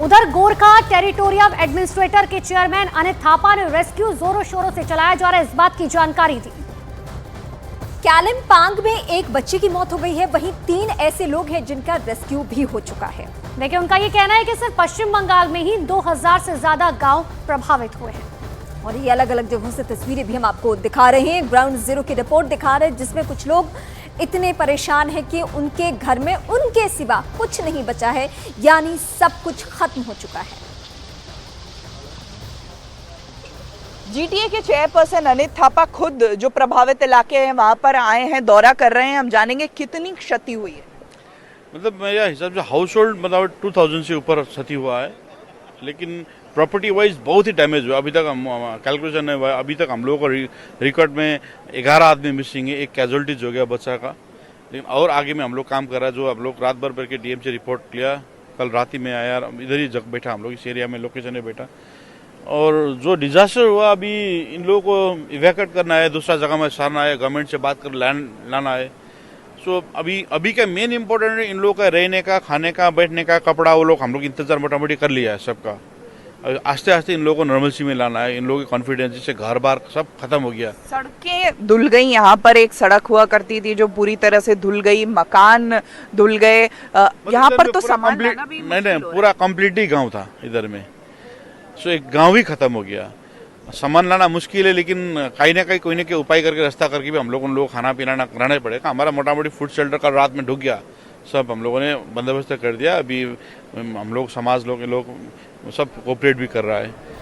उधर Gorkha territorial administrator के chairman Anit Thapa ने रेस्क्यू जोरों शोरों से चलाया जा रहा है, इस बात की जानकारी दी। कालिम्पोंग में एक बच्चे की मौत हो गई है, वहीं 3 ऐसे लोग हैं जिनका रेस्क्यू भी हो चुका है। देखिए, उनका ये कहना है कि सिर्फ पश्चिम बंगाल में ही 2000 से ज्यादा गांव प्रभावित हुए हैं। और ये अलग अलग जगहों से तस्वीरें भी हम आपको दिखा रहे हैं। ग्राउंड जीरो की रिपोर्ट दिखा रहे हैं जिसमें कुछ लोग इतने परेशान हैं कि उनके घर में उनके सिवा कुछ नहीं बचा है, यानी सब कुछ खत्म हो चुका है। जीटीए के चेयरपर्सन अनित थापा खुद जो प्रभावित इलाके हैं वहां पर आए हैं, दौरा कर रहे हैं। हम जानेंगे कितनी क्षति हुई है। मतलब मेरे हिसाब से हाउस होल्ड मतलब 2000 से ऊपर क्षति हुआ है, लेकिन प्रॉपर्टी वाइज बहुत ही डैमेज हुआ। अभी तक हम कैलकुलेशन है, अभी तक हम लोगों को रिकॉर्ड में 11 आदमी मिसिंग है, एक कैजुअलिटीज हो गया बच्चा का। लेकिन और आगे में हम लोग काम कर रहा है, जो हम लोग रात भर करके डीएम से रिपोर्ट लिया, कल रात ही में आया, इधर ही जग बैठा हम लोग इस एरिया में लोकेशन में बैठा। और जो डिजास्टर हुआ अभी इन लोगों को इवैक्यूएट करना है, दूसरा जगह में सारना है, गवर्नमेंट से बात कर लैंड लाना है। सो अभी का मेन इम्पोर्टेंट है इन लोगों का रहने का, खाने का, बैठने का, कपड़ा, वो लोग हम लोग इंतजार मोटा मोटी कर लिया है सबका। आस्ते आस्ते इन लोगों को नॉर्मलसी में लाना है। इन लोगों की कॉन्फिडेंस से घर बार सब खत्म हो गया। सड़कें धुल गई। यहाँ पर एक सड़क हुआ करती थी जो पूरी तरह से धुल गई, मकान धुल गए। यहाँ पर तो सामान लाना भी नहीं, पूरा कंप्लीट ही गाँव था इधर में। सो एक गाँव ही खत्म हो गया। सामान लाना मुश्किल है, लेकिन कहीं ना कहीं कोई ना कोई उपाय करके रास्ता करके भी हम लोग उन लोग खाना पीना कराना ही पड़ेगा। हमारा मोटा मोटी फूड शेल्टर कल रात में ढुक गया, सब हम लोगों ने बंदोबस्त कर दिया। अभी हम लोग समाज लोग सब कोऑपरेट भी कर रहा है।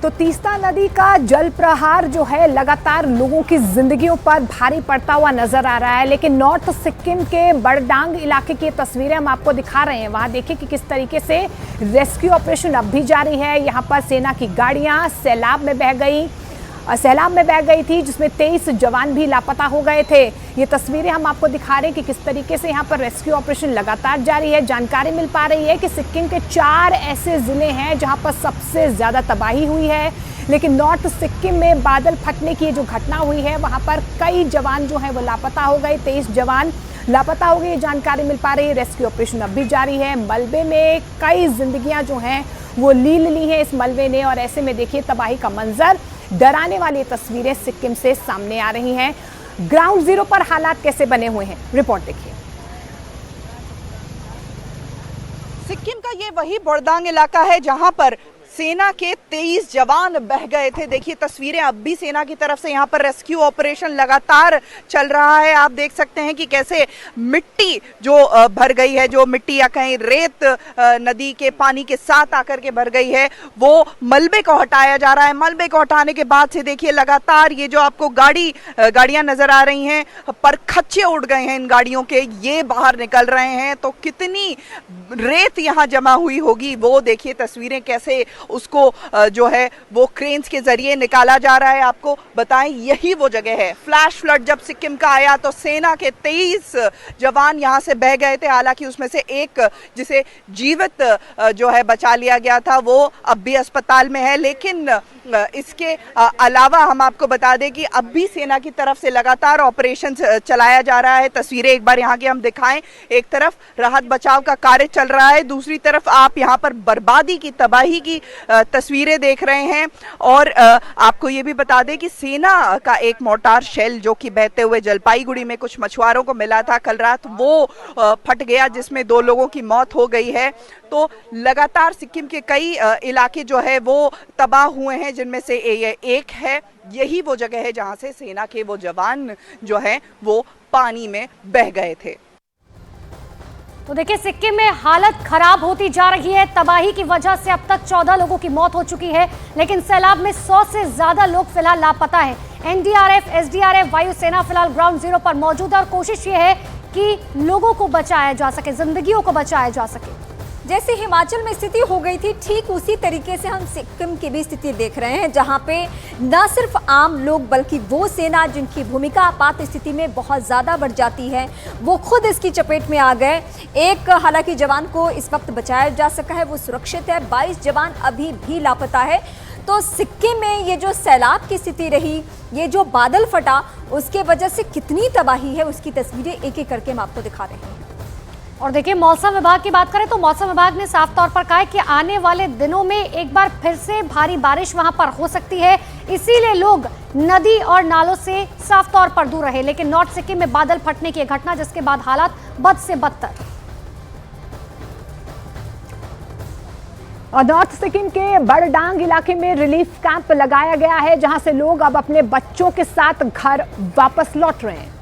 तो तीस्ता नदी का जल प्रहार जो है लगातार लोगों की जिंदगियों पर भारी पड़ता हुआ नजर आ रहा है। लेकिन नॉर्थ सिक्किम के बड़डांग इलाके की तस्वीरें हम आपको दिखा रहे हैं। वहां देखिए कि किस तरीके से रेस्क्यू ऑपरेशन अब भी जारी है। यहाँ पर सेना की गाड़ियां सैलाब में बह गई थी, जिसमें 23 जवान भी लापता हो गए थे। ये तस्वीरें हम आपको दिखा रहे हैं कि किस तरीके से यहाँ पर रेस्क्यू ऑपरेशन लगातार जारी है। जानकारी मिल पा रही है कि सिक्किम के 4 ऐसे जिले हैं जहाँ पर सबसे ज्यादा तबाही हुई है। लेकिन नॉर्थ सिक्किम में बादल फटने की जो घटना हुई है, वहाँ पर कई जवान जो है वो लापता हो गए। 23 जवान लापता हो गए, ये जानकारी मिल पा रही है। रेस्क्यू ऑपरेशन अब भी जारी है। मलबे में कई जिंदगियां जो हैं वो ली है इस मलबे ने। और ऐसे में देखिए तबाही का मंजर, डराने वाली तस्वीरें सिक्किम से सामने आ रही हैं। ग्राउंड जीरो पर हालात कैसे बने हुए हैं, रिपोर्ट देखिए। सिक्किम का ये वही बड़दांग इलाका है जहां पर सेना के 23 जवान बह गए थे। देखिए तस्वीरें, अब भी सेना की तरफ से यहाँ पर रेस्क्यू ऑपरेशन लगातार चल रहा है। आप देख सकते हैं कि कैसे मिट्टी जो भर गई है, जो मिट्टी या कहीं रेत नदी के पानी के साथ आकर के भर गई है, वो मलबे को हटाया जा रहा है। मलबे को हटाने के बाद से देखिए लगातार ये जो आपको गाड़ियां नजर आ रही हैं, पर खच्चे उड़ गए हैं इन गाड़ियों के, ये बाहर निकल रहे हैं। तो कितनी रेत यहाँ जमा हुई होगी वो देखिए तस्वीरें, कैसे उसको जो है वो क्रेन्स के जरिए निकाला जा रहा है। आपको बताएं यही वो जगह है। फ्लैश फ्लड जब सिक्किम का आया तो सेना के 23 जवान यहां से बह गए थे। हालांकि उसमें से एक जिसे जीवित जो है बचा लिया गया था, वो अब भी अस्पताल में है। लेकिन इसके अलावा हम आपको बता दें कि अब भी सेना की तरफ से लगातार ऑपरेशन चलाया जा रहा है। तस्वीरें एक बार यहाँ की हम दिखाएं। एक तरफ राहत बचाव का कार्य चल रहा है, दूसरी तरफ आप यहाँ पर बर्बादी की, तबाही की तस्वीरें देख रहे हैं। और आपको ये भी बता दें कि सेना का एक मोर्टार शेल जो कि बहते हुए जलपाईगुड़ी में कुछ मछुआरों को मिला था कल रात, वो फट गया, जिसमें 2 लोगों की मौत हो गई है। तो लगातार सिक्किम के कई इलाके जो है वो तबाह हुए हैं, जिनमें से एक है, यही वो जगह है जहां से सेना के वो जवान जो है वो पानी में बह गए थे। तो देखिए, सिक्किम में हालत खराब होती जा रही है। तबाही की वजह से अब तक 14 लोगों की मौत हो चुकी है, लेकिन सैलाब में 100 से ज्यादा लोग फिलहाल लापता हैं। एनडीआरएफ, एसडीआरएफ, वायुसेना फिलहाल ग्राउंड जीरो पर मौजूद है और कोशिश ये है कि लोगों को बचाया जा सके, जिंदगियों को बचाया जा सके। जैसे हिमाचल में स्थिति हो गई थी, ठीक उसी तरीके से हम सिक्किम की भी स्थिति देख रहे हैं, जहां पे न सिर्फ आम लोग बल्कि वो सेना जिनकी भूमिका आपात स्थिति में बहुत ज़्यादा बढ़ जाती है, वो खुद इसकी चपेट में आ गए। एक हालांकि जवान को इस वक्त बचाया जा सका है, वो सुरक्षित है। 22 जवान अभी भी लापता है। तो सिक्किम में ये जो सैलाब की स्थिति रही, ये जो बादल फटा, उसके वजह से कितनी तबाही है उसकी तस्वीरें एक एक करके हम आपको दिखा रहे हैं। और देखिए, मौसम विभाग की बात करें तो मौसम विभाग ने साफ तौर पर कहा है कि आने वाले दिनों में एक बार फिर से भारी बारिश वहां पर हो सकती है, इसीलिए लोग नदी और नालों से साफ तौर पर दूर रहे। लेकिन नॉर्थ सिक्किम में बादल फटने की घटना, जिसके बाद हालात बद से बदतर। और नॉर्थ सिक्किम के बड़डांग इलाके में रिलीफ कैंप लगाया गया है, जहां से लोग अब अपने बच्चों के साथ घर वापस लौट रहे हैं।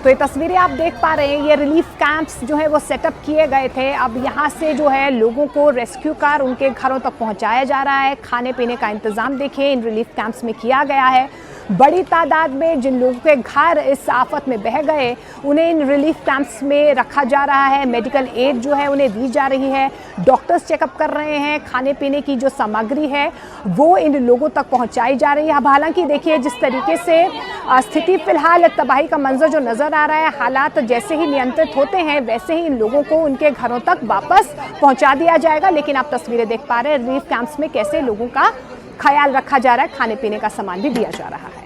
तो ये तस्वीरें आप देख पा रहे हैं, ये रिलीफ कैंप्स जो है वो सेटअप किए गए थे। अब यहाँ से जो है लोगों को रेस्क्यू कर उनके घरों तक पहुँचाया जा रहा है। खाने पीने का इंतज़ाम देखिए इन रिलीफ कैंप्स में किया गया है। बड़ी तादाद में जिन लोगों के घर इस आफत में बह गए, उन्हें इन रिलीफ कैंप्स में रखा जा रहा है। मेडिकल एड जो है उन्हें दी जा रही है, डॉक्टर्स चेकअप कर रहे हैं, खाने पीने की जो सामग्री है वो इन लोगों तक पहुंचाई जा रही है। अब हालांकि देखिए जिस तरीके से स्थिति फिलहाल तबाही का मंजर जो नज़र आ रहा है, हालात जैसे ही नियंत्रित होते हैं वैसे ही इन लोगों को उनके घरों तक वापस पहुँचा दिया जाएगा। लेकिन आप तस्वीरें देख पा रहे हैं रिलीफ कैंप्स में कैसे लोगों का ख्याल रखा जा रहा है, खाने पीने का सामान भी दिया जा रहा है।